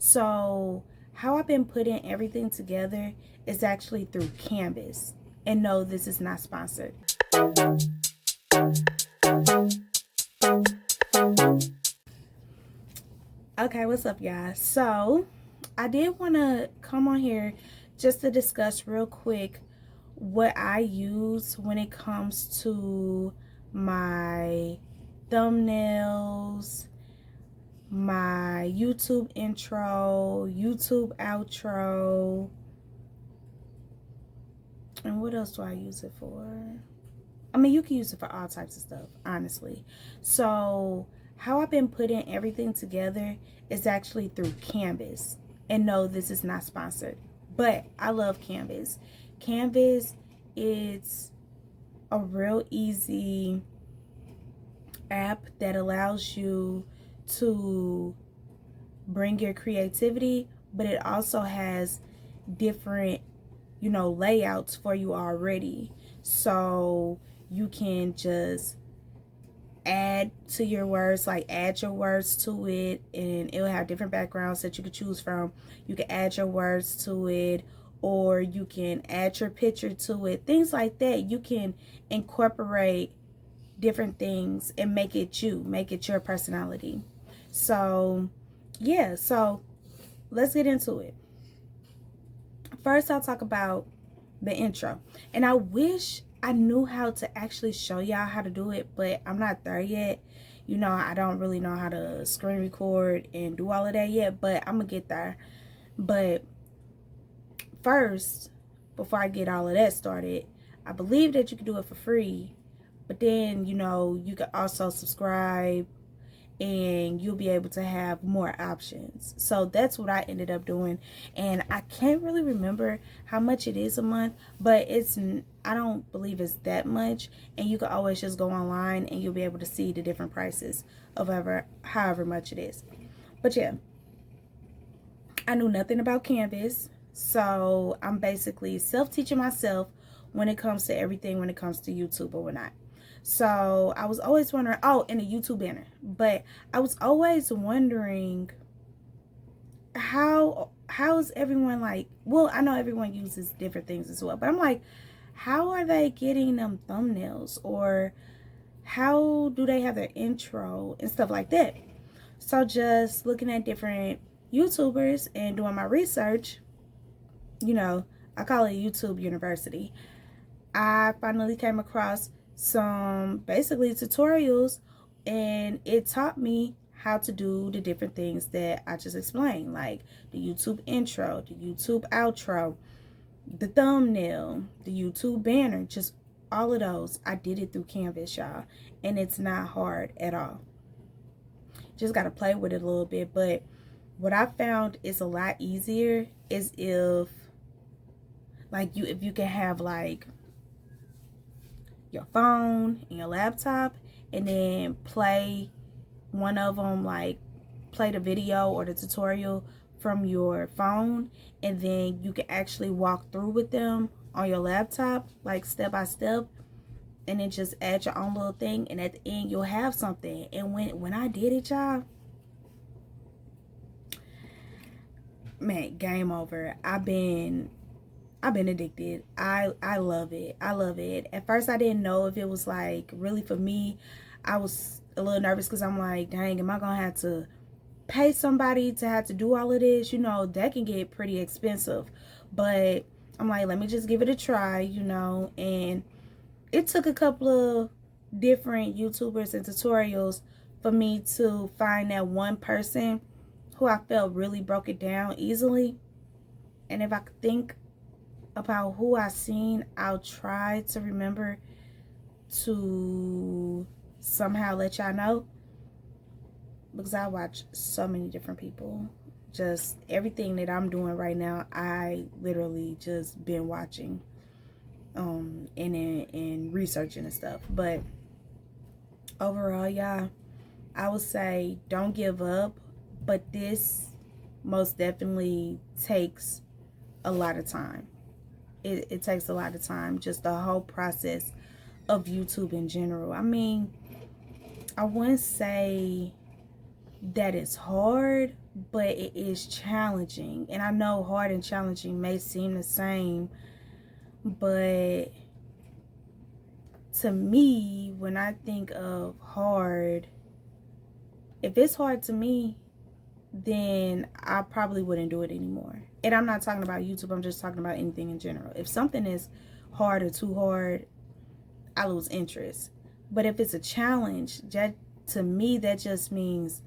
So how I've been putting everything together is actually through Canvas. And no, this is not sponsored. Okay, what's up, y'all? So I did want to come on here just to discuss real quick what I use when it comes to my thumbnails, my YouTube intro, YouTube outro, and what else do I use it for? I mean, you can use it for all types of stuff, honestly. So how I've been putting everything together is actually through Canvas. And no, this is not sponsored, but I love Canvas. Canvas is a real easy app that allows you to bring your creativity, but it also has different, layouts for you already. So you can just add to your words, like add your words to it, and it'll have different backgrounds that you can choose from. You can add your words to it, or you can add your picture to it, things like that. You can incorporate different things and make it your personality. So yeah, so let's get into it. First, I'll talk about the intro, and I wish I knew how to actually show y'all how to do it, but I'm not there yet. I don't really know how to screen record and do all of that yet, but I'm gonna get there. But first, before I get all of that started, I believe that you can do it for free, but then you can also subscribe and you'll be able to have more options. So that's what I ended up doing, and I can't really remember how much it is a month, but I don't believe it's that much, and you can always just go online and you'll be able to see the different prices of however much it is. But yeah, I knew nothing about Canvas, so I'm basically self-teaching myself when it comes to everything, when it comes to YouTube or whatnot. So I was always wondering, and a YouTube banner, but I was always wondering how is everyone like, well, I know everyone uses different things as well, but I'm like, how are they getting them thumbnails, or how do they have their intro and stuff like that? So just looking at different YouTubers and doing my research, I call it YouTube University. I finally came across some basically tutorials, and it taught me how to do the different things that I just explained, like the YouTube intro, the YouTube outro, the thumbnail, the YouTube banner, just all of those. I did it through Canvas, y'all, and it's not hard at all. Just got to play with it a little bit. But what I found is a lot easier is if you can have like your phone and your laptop, and then play one of them, like play the video or the tutorial from your phone, and then you can actually walk through with them on your laptop, like step by step, and then just add your own little thing, and at the end you'll have something. And when I did it, y'all, man, game over. I've been addicted. I love it. I love it. At first I didn't know if it was like really for me. I was a little nervous because I'm like, dang, am I gonna have to pay somebody to have to do all of this? That can get pretty expensive. But I'm like, let me just give it a try, and it took a couple of different YouTubers and tutorials for me to find that one person who I felt really broke it down easily. And if I could think about who I seen, I'll try to remember to somehow let y'all know, because I watch so many different people. Just everything that I'm doing right now, I literally just been watching and researching and stuff. But overall, y'all, I would say don't give up, but this most definitely takes a lot of time. It takes a lot of time, just the whole process of YouTube in general. I mean, I wouldn't say that is hard, but it is challenging. And I know hard and challenging may seem the same, but to me, when I think of hard, if it's hard to me, then I probably wouldn't do it anymore. And I'm not talking about YouTube, I'm just talking about anything in general. If something is hard or too hard, I lose interest. But if it's a challenge, that, to me, that just means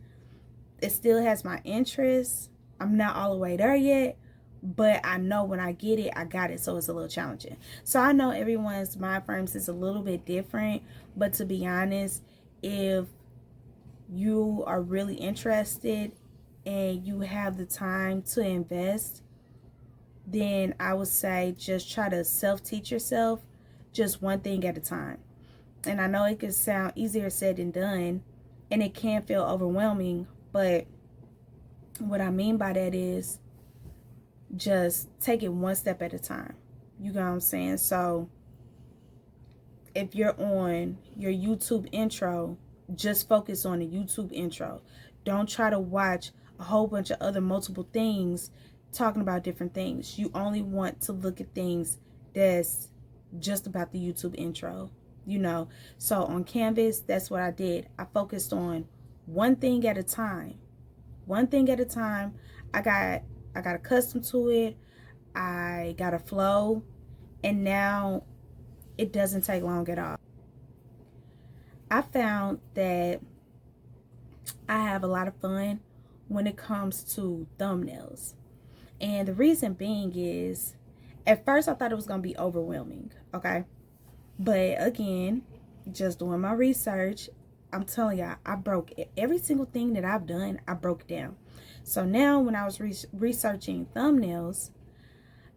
it still has my interest. I'm not all the way there yet, but I know when I get it, I got it. So it's a little challenging. So I know everyone's mind frames is a little bit different, but to be honest, if you are really interested and you have the time to invest, then I would say just try to self-teach yourself, just one thing at a time. And I know it can sound easier said than done, and it can feel overwhelming, but what I mean by that is just take it one step at a time. You know what I'm saying? So if you're on your YouTube intro, just focus on the YouTube intro. Don't try to watch a whole bunch of other multiple things talking about different things. You only want to look at things that's just about the YouTube intro, you know. So on Canvas, that's what I did. I focused on one thing at a time. One thing at a time. I got accustomed to it. I got a flow, and now it doesn't take long at all. I found that I have a lot of fun when it comes to thumbnails. And the reason being is, at first I thought it was going to be overwhelming, okay? But again, just doing my research, I'm telling y'all, I broke every single thing that I've done, I broke it down. So now when I was researching thumbnails,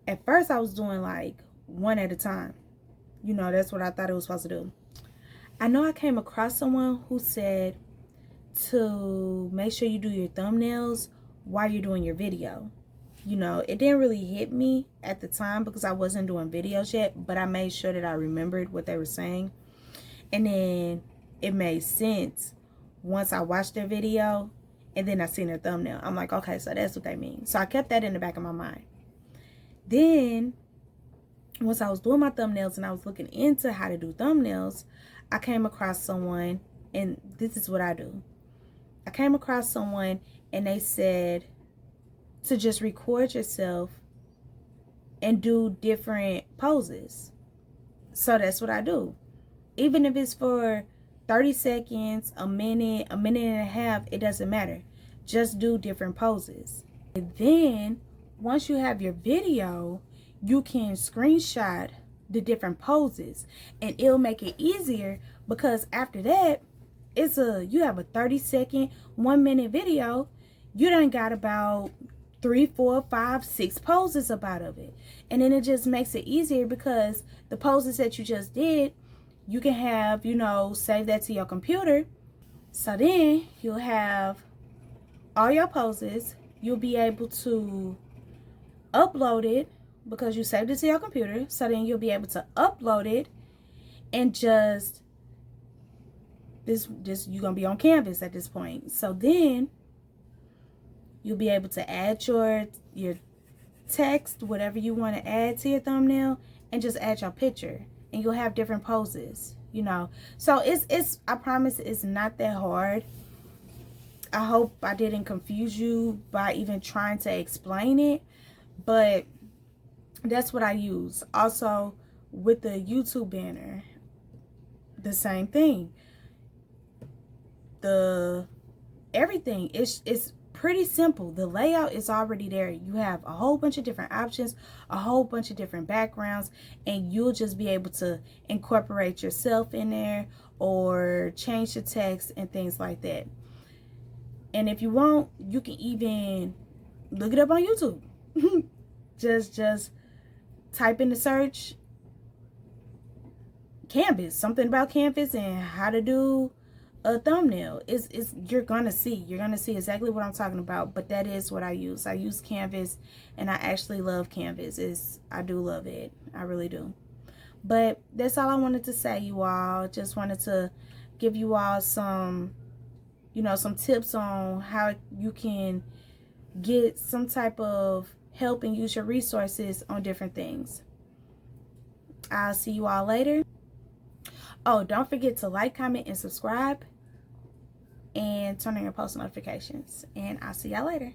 at first I was doing like one at a time. You know, that's what I thought it was supposed to do. I know I came across someone who said to make sure you do your thumbnails while you're doing your video. You know, it didn't really hit me at the time because I wasn't doing videos yet, but I made sure that I remembered what they were saying. And then it made sense once I watched their video and then I seen their thumbnail. I'm like, okay, so that's what they mean. So I kept that in the back of my mind. Then once I was doing my thumbnails and I was looking into how to do thumbnails, I came across someone, and this is what I do. I came across someone and they said to just record yourself and do different poses. So that's what I do. Even if it's for 30 seconds, a minute and a half, it doesn't matter. Just do different poses. And then once you have your video, you can screenshot the different poses, and it'll make it easier because after that, you have a 30-second, 1 minute video. You done got about 3, 4, 5, 6 poses up out of it. And then it just makes it easier because the poses that you just did, you can have, you know, save that to your computer. So then you'll have all your poses. You'll be able to upload it because you saved it to your computer. So then you'll be able to upload it and just you're gonna be on Canvas at this point. So then you'll be able to add your text, whatever you want to add to your thumbnail, and just add your picture, and you'll have different poses, you know. So it's I promise it's not that hard. I hope I didn't confuse you by even trying to explain it, but that's what I use. Also with the YouTube banner, the same thing. Everything it's pretty simple. The layout is already there. You have a whole bunch of different options, a whole bunch of different backgrounds, and you'll just be able to incorporate yourself in there or change the text and things like that. And if you want, you can even look it up on YouTube. just type in the search Canvas, something about Canvas and how to do a thumbnail. You're gonna see exactly what I'm talking about. But that is what I use. I use Canvas, and I actually love Canvas. I do love it. I really do. But that's all I wanted to say, you all. Just wanted to give you all some you know, some tips on how you can get some type of help and use your resources on different things. I'll see you all later. Oh, don't forget to like, comment, and subscribe, and turn on your post notifications. And I'll see y'all later.